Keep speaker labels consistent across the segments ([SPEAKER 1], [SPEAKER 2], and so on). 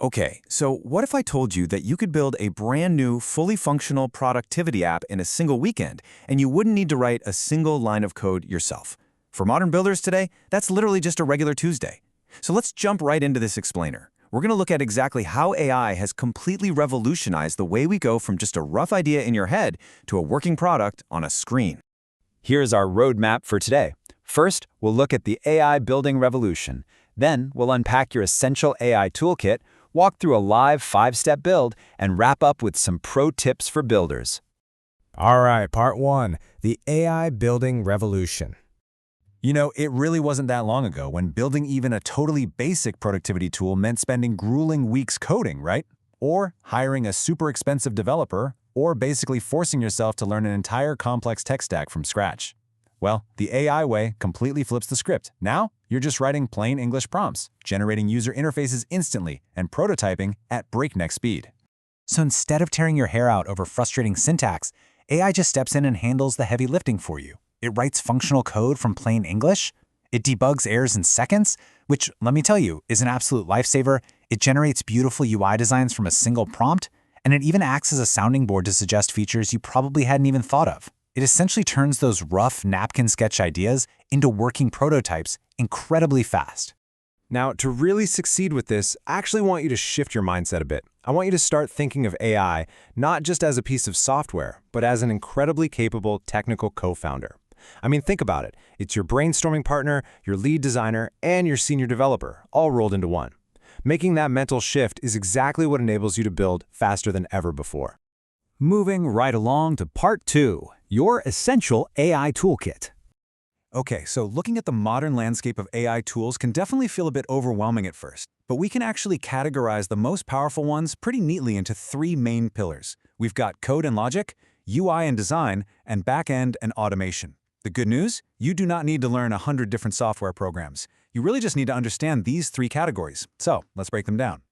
[SPEAKER 1] Okay, so what if I told you that you could build a brand new, fully functional productivity app in a single weekend, and you wouldn't need to write a single line of code yourself? For modern builders today, that's literally just a regular Tuesday. So let's jump right into this explainer. We're going to look at exactly how AI has completely revolutionized the way we go from just a rough idea in your head to a working product on a screen.
[SPEAKER 2] Here's our roadmap for today. First, we'll look at the AI building revolution. Then, we'll unpack your essential AI toolkit, walk through a live 5-step build, and wrap up with some pro tips for builders.
[SPEAKER 3] All right, part 1, the AI building revolution.
[SPEAKER 4] You know, it really wasn't that long ago when building even a totally basic productivity tool meant spending grueling weeks coding, right? Or hiring a super expensive developer, or basically forcing yourself to learn an entire complex tech stack from scratch. Well, the AI way completely flips the script. Now, you're just writing plain English prompts, generating user interfaces instantly, and prototyping at breakneck speed.
[SPEAKER 5] So instead of tearing your hair out over frustrating syntax, AI just steps in and handles the heavy lifting for you. It writes functional code from plain English. It debugs errors in seconds, which, let me tell you, is an absolute lifesaver. It generates beautiful UI designs from a single prompt, and it even acts as a sounding board to suggest features you probably hadn't even thought of. It essentially turns those rough napkin sketch ideas into working prototypes incredibly fast.
[SPEAKER 3] Now, to really succeed with this, I actually want you to shift your mindset a bit. I want you to start thinking of AI not just as a piece of software, but as an incredibly capable technical co-founder. I mean, think about it. It's your brainstorming partner, your lead designer, and your senior developer, all rolled into one. Making that mental shift is exactly what enables you to build faster than ever before.
[SPEAKER 6] Moving right along to part 2, your essential AI toolkit.
[SPEAKER 1] Okay, so looking at the modern landscape of AI tools can definitely feel a bit overwhelming at first, but we can actually categorize the most powerful ones pretty neatly into 3 main pillars. We've got code and logic, UI and design, and back-end and automation. The good news? You do not need to learn 100 different software programs. You really just need to understand these 3 categories. So let's break them down.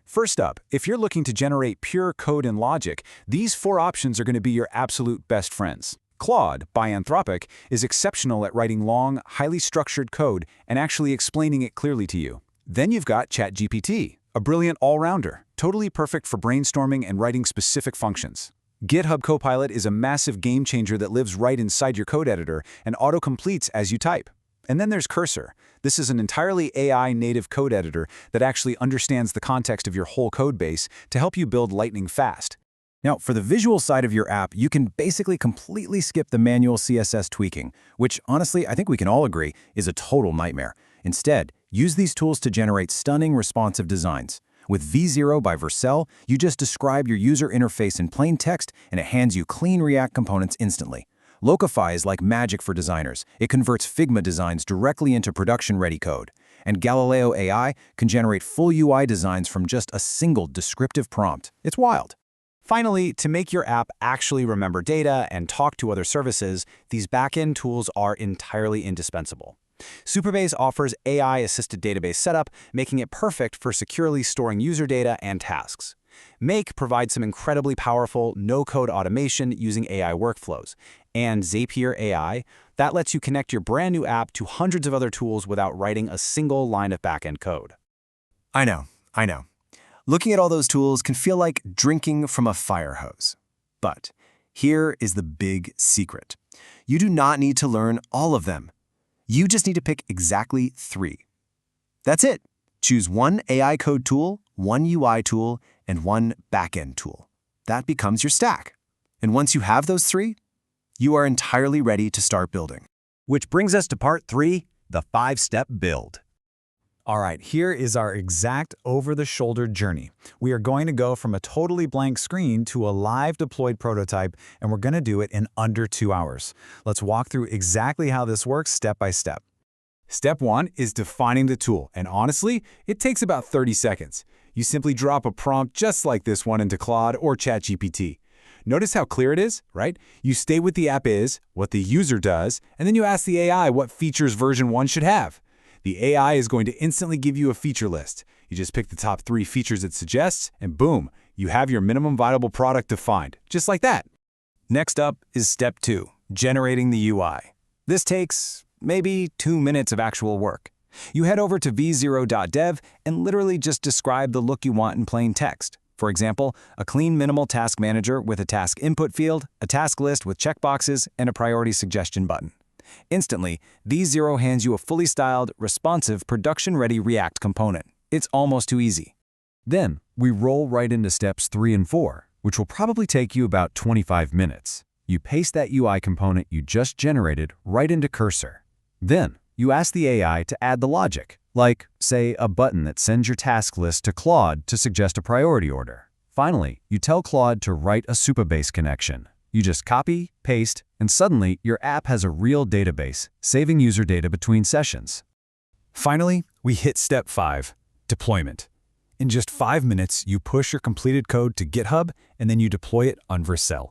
[SPEAKER 1] First up, if you're looking to generate pure code and logic, these 4 options are going to be your absolute best friends. Claude, by Anthropic, is exceptional at writing long, highly structured code and actually explaining it clearly to you. Then you've got ChatGPT, a brilliant all-rounder, totally perfect for brainstorming and writing specific functions. GitHub Copilot is a massive game changer that lives right inside your code editor and auto-completes as you type. And then there's Cursor. This is an entirely AI-native code editor that actually understands the context of your whole code base to help you build lightning fast. Now, for the visual side of your app, you can basically completely skip the manual CSS tweaking, which honestly, I think we can all agree, is a total nightmare. Instead, use these tools to generate stunning responsive designs. With V0 by Vercel, you just describe your user interface in plain text and it hands you clean React components instantly. Locify is like magic for designers. It converts Figma designs directly into production-ready code. And Galileo AI can generate full UI designs from just a single descriptive prompt. It's wild. Finally, to make your app actually remember data and talk to other services, these backend tools are entirely indispensable. Supabase offers AI-assisted database setup, making it perfect for securely storing user data and tasks. Make provides some incredibly powerful no-code automation using AI workflows. And Zapier AI, that lets you connect your brand new app to hundreds of other tools without writing a single line of backend code.
[SPEAKER 4] I know. Looking at all those tools can feel like drinking from a fire hose. But here is the big secret. You do not need to learn all of them. You just need to pick exactly 3. That's it. Choose one AI code tool, one UI tool, and one backend tool. That becomes your stack. And once you have those 3, you are entirely ready to start building.
[SPEAKER 6] Which brings us to part 3, the 5-step build.
[SPEAKER 1] All right, here is our exact over-the-shoulder journey. We are going to go from a totally blank screen to a live deployed prototype, and we're going to do it in under 2 hours. Let's walk through exactly how this works step by step. Step 1 is defining the tool, and honestly, it takes about 30 seconds. You simply drop a prompt just like this one into Claude or ChatGPT. Notice how clear it is, right? You state what the app is, what the user does, and then you ask the AI what features version 1 should have. The AI is going to instantly give you a feature list. You just pick the top 3 features it suggests, and boom, you have your minimum viable product defined, just like that. Next up is step 2, generating the UI. This takes maybe 2 minutes of actual work.
[SPEAKER 2] You head over to v0.dev and literally just describe the look you want in plain text. For example, a clean minimal task manager with a task input field, a task list with checkboxes, and a priority suggestion button. Instantly, v0 hands you a fully styled, responsive, production-ready React component. It's almost too easy.
[SPEAKER 1] Then, we roll right into steps 3 and 4, which will probably take you about 25 minutes. You paste that UI component you just generated right into Cursor. Then, you ask the AI to add the logic, like, say, a button that sends your task list to Claude to suggest a priority order. Finally, you tell Claude to write a Supabase connection. You just copy, paste, and suddenly your app has a real database, saving user data between sessions. Finally, we hit step 5, deployment. In just 5 minutes, you push your completed code to GitHub, and then you deploy it on Vercel.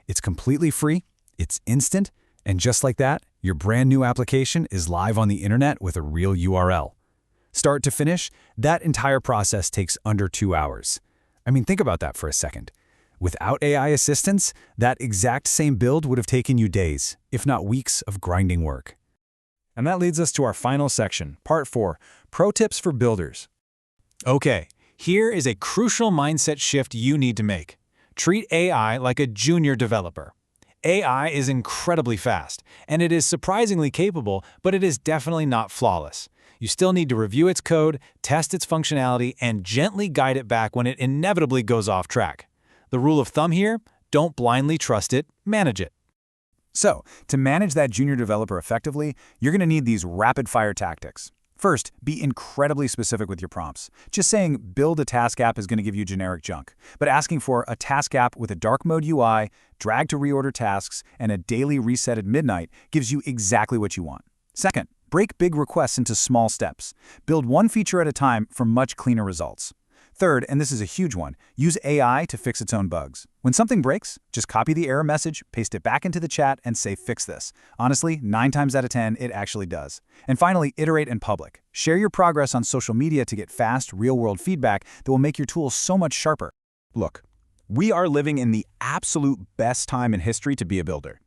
[SPEAKER 1] It's completely free, it's instant, and just like that, your brand new application is live on the internet with a real URL. Start to finish, that entire process takes under 2 hours. I mean, think about that for a second. Without AI assistance, that exact same build would have taken you days, if not weeks, of grinding work.
[SPEAKER 3] And that leads us to our final section, Part 4, Pro Tips for Builders.
[SPEAKER 5] Okay, here is a crucial mindset shift you need to make. Treat AI like a junior developer. AI is incredibly fast, and it is surprisingly capable, but it is definitely not flawless. You still need to review its code, test its functionality, and gently guide it back when it inevitably goes off track. The rule of thumb here, don't blindly trust it, manage it.
[SPEAKER 1] So, to manage that junior developer effectively, you're going to need these rapid-fire tactics. First, be incredibly specific with your prompts. Just saying, build a task app is going to give you generic junk. But asking for a task app with a dark mode UI, drag to reorder tasks, and a daily reset at midnight gives you exactly what you want. Second, break big requests into small steps. Build one feature at a time for much cleaner results. Third, and this is a huge one, use AI to fix its own bugs. When something breaks, just copy the error message, paste it back into the chat, and say, fix this. Honestly, 9 times out of 10, it actually does. And finally, iterate in public. Share your progress on social media to get fast, real-world feedback that will make your tools so much sharper. Look, we are living in the absolute best time in history to be a builder.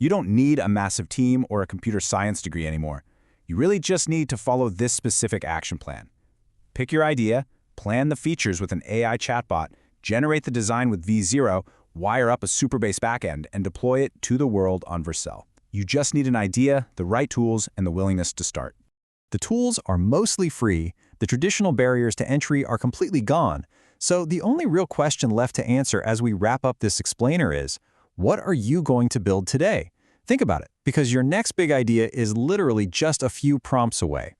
[SPEAKER 1] You don't need a massive team or a computer science degree anymore. You really just need to follow this specific action plan. Pick your idea, plan the features with an AI chatbot, generate the design with v0, wire up a Supabase backend, and deploy it to the world on Vercel. You just need an idea, the right tools, and the willingness to start. The tools are mostly free, the traditional barriers to entry are completely gone, so the only real question left to answer as we wrap up this explainer is, what are you going to build today? Think about it, because your next big idea is literally just a few prompts away.